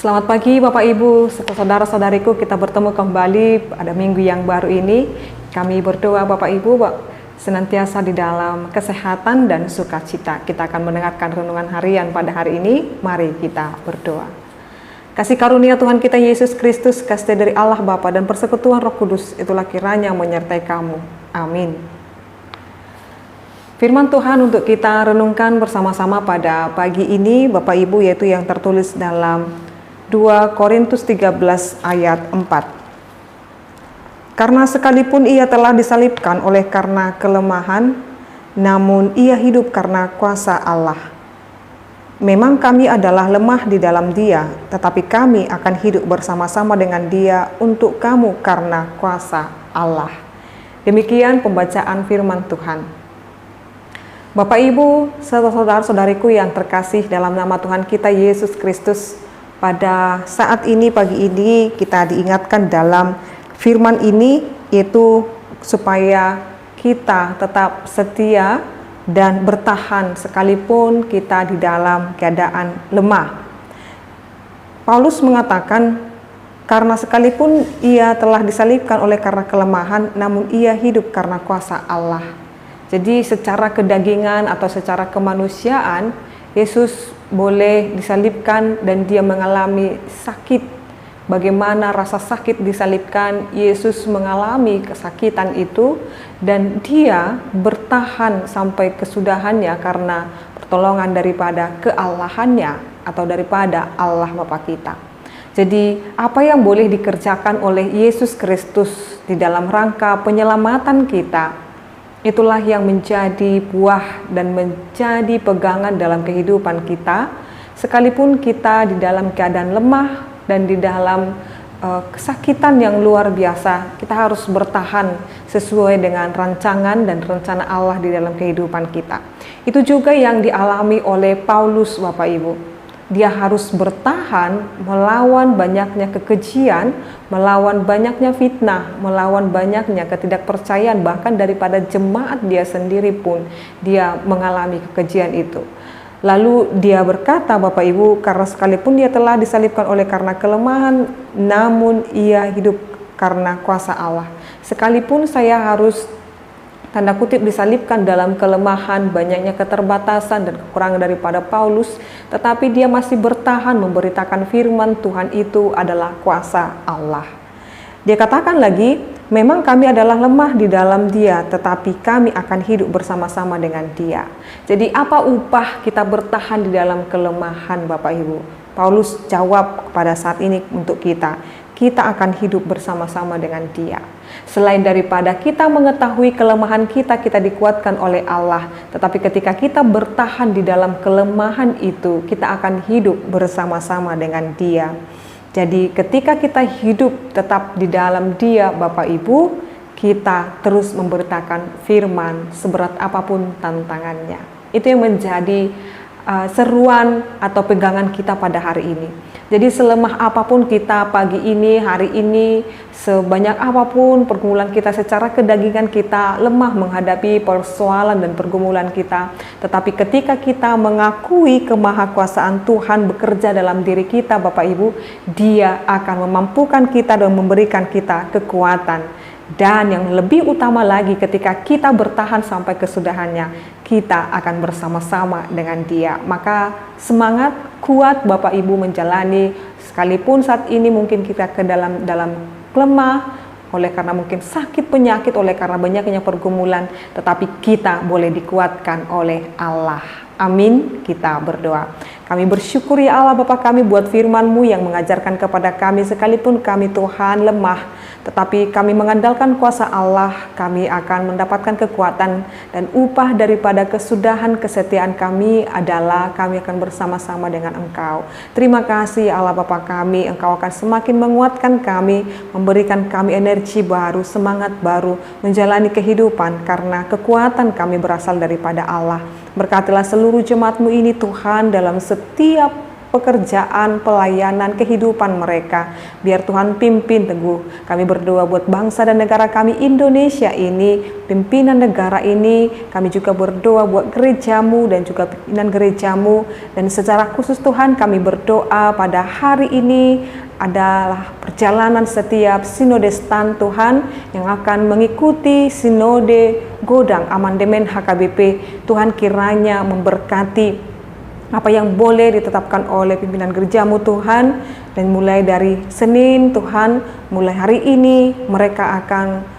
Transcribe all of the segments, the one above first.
Selamat pagi Bapak Ibu, serta saudara-saudariku, kita bertemu kembali pada minggu yang baru ini. Kami berdoa Bapak Ibu senantiasa di dalam kesehatan dan sukacita. Kita akan mendengarkan renungan harian pada hari ini. Mari kita berdoa. Kasih karunia Tuhan kita Yesus Kristus, kasih dari Allah Bapa dan persekutuan Roh Kudus, itulah kiranya menyertai kamu. Amin. Firman Tuhan untuk kita renungkan bersama-sama pada pagi ini Bapak Ibu, yaitu yang tertulis dalam 2 Korintus 13 ayat 4. Karena sekalipun ia telah disalibkan oleh karena kelemahan, namun ia hidup karena kuasa Allah. Memang kami adalah lemah di dalam Dia, tetapi kami akan hidup bersama-sama dengan Dia untuk kamu karena kuasa Allah. Demikian pembacaan firman Tuhan. Bapak Ibu, serta saudara-saudariku yang terkasih dalam nama Tuhan kita Yesus Kristus, pada saat ini, pagi ini, kita diingatkan dalam firman ini, yaitu supaya kita tetap setia dan bertahan sekalipun kita di dalam keadaan lemah. Paulus mengatakan, karena sekalipun ia telah disalibkan oleh karena kelemahan, namun ia hidup karena kuasa Allah. Jadi secara kedagingan atau secara kemanusiaan, Yesus boleh disalibkan dan dia mengalami sakit. Bagaimana rasa sakit disalibkan, Yesus mengalami kesakitan itu dan dia bertahan sampai kesudahannya karena pertolongan daripada keallahannya atau daripada Allah Bapa kita. Jadi apa yang boleh dikerjakan oleh Yesus Kristus di dalam rangka penyelamatan kita, itulah yang menjadi buah dan menjadi pegangan dalam kehidupan kita. Sekalipun kita di dalam keadaan lemah dan di dalam kesakitan yang luar biasa, kita harus bertahan sesuai dengan rancangan dan rencana Allah di dalam kehidupan kita. Itu juga yang dialami oleh Paulus Bapak Ibu. Dia harus bertahan melawan banyaknya kekejian, melawan banyaknya fitnah, melawan banyaknya ketidakpercayaan, bahkan daripada jemaat dia sendiri pun dia mengalami kekejian itu. Lalu dia berkata Bapak Ibu, karena sekalipun dia telah disalibkan oleh karena kelemahan, namun ia hidup karena kuasa Allah. Sekalipun saya harus tanda kutip disalibkan dalam kelemahan, banyaknya keterbatasan dan kekurangan daripada Paulus, tetapi dia masih bertahan memberitakan firman Tuhan itu adalah kuasa Allah. Dia katakan lagi, memang kami adalah lemah di dalam Dia, tetapi kami akan hidup bersama-sama dengan Dia. Jadi apa upah kita bertahan di dalam kelemahan Bapak Ibu? Paulus jawab pada saat ini untuk kita akan hidup bersama-sama dengan Dia. Selain daripada kita mengetahui kelemahan kita dikuatkan oleh Allah, tetapi ketika kita bertahan di dalam kelemahan itu, kita akan hidup bersama-sama dengan Dia. Jadi ketika kita hidup tetap di dalam Dia Bapak Ibu, kita terus memberitakan firman seberat apapun tantangannya. Itu yang menjadi seruan atau pegangan kita pada hari ini. Jadi selemah apapun kita pagi ini, hari ini, sebanyak apapun pergumulan kita secara kedagingan kita lemah menghadapi persoalan dan pergumulan kita. Tetapi ketika kita mengakui kemahakuasaan Tuhan bekerja dalam diri kita Bapak Ibu, Dia akan memampukan kita dan memberikan kita kekuatan. Dan yang lebih utama lagi, ketika kita bertahan sampai kesudahannya, kita akan bersama-sama dengan Dia. Maka semangat, kuat Bapak Ibu menjalani, sekalipun saat ini mungkin kita ke dalam lemah, oleh karena mungkin sakit penyakit, oleh karena banyaknya pergumulan, tetapi kita boleh dikuatkan oleh Allah. Amin, kita berdoa. Kami bersyukur ya Allah Bapa kami buat firman-Mu yang mengajarkan kepada kami, sekalipun kami Tuhan lemah, tetapi kami mengandalkan kuasa Allah, kami akan mendapatkan kekuatan dan upah daripada kesudahan kesetiaan kami adalah kami akan bersama-sama dengan Engkau. Terima kasih Allah Bapa kami, Engkau akan semakin menguatkan kami, memberikan kami energi baru, semangat baru, menjalani kehidupan karena kekuatan kami berasal daripada Allah. Berkatilah seluruh jemaat-Mu ini Tuhan dalam setiap pekerjaan, pelayanan, kehidupan mereka. Biar Tuhan pimpin teguh. Kami berdoa buat bangsa dan negara kami Indonesia ini, pimpinan negara ini. Kami juga berdoa buat gerejamu dan juga pimpinan gerejamu. Dan secara khusus Tuhan, kami berdoa pada hari ini adalah perjalanan setiap sinodestan Tuhan yang akan mengikuti sinode Godang amandemen HKBP. Tuhan kiranya memberkati apa yang boleh ditetapkan oleh pimpinan gerejamu Tuhan, dan mulai dari Senin Tuhan, mulai hari ini mereka akan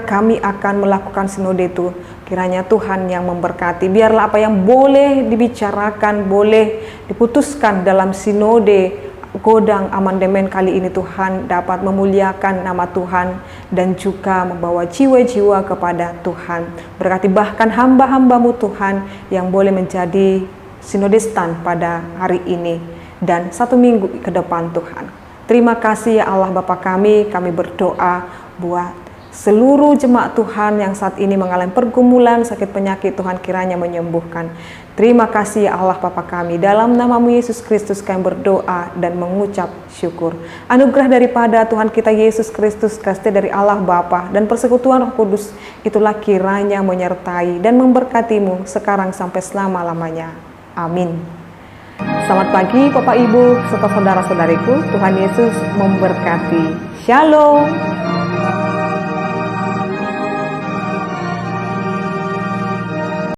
kami akan melakukan sinode itu. Kiranya Tuhan yang memberkati. Biarlah apa yang boleh dibicarakan, boleh diputuskan dalam sinode Godang amandemen kali ini Tuhan dapat memuliakan nama Tuhan dan juga membawa jiwa-jiwa kepada Tuhan. Berkati bahkan hamba-hambamu Tuhan yang boleh menjadi sinodestan pada hari ini dan 1 minggu ke depan Tuhan. Terima kasih ya Allah Bapa kami berdoa buat seluruh jemaat Tuhan yang saat ini mengalami pergumulan sakit penyakit, Tuhan kiranya menyembuhkan. Terima kasih ya Allah Bapa kami, dalam nama-Mu Yesus Kristus kami berdoa dan mengucap syukur. Anugerah daripada Tuhan kita Yesus Kristus, kasih dari Allah Bapa dan persekutuan Roh Kudus itulah kiranya menyertai dan memberkatimu sekarang sampai selama-lamanya. Amin. Selamat pagi Bapak Ibu serta saudara-saudariku, Tuhan Yesus memberkati. Shalom.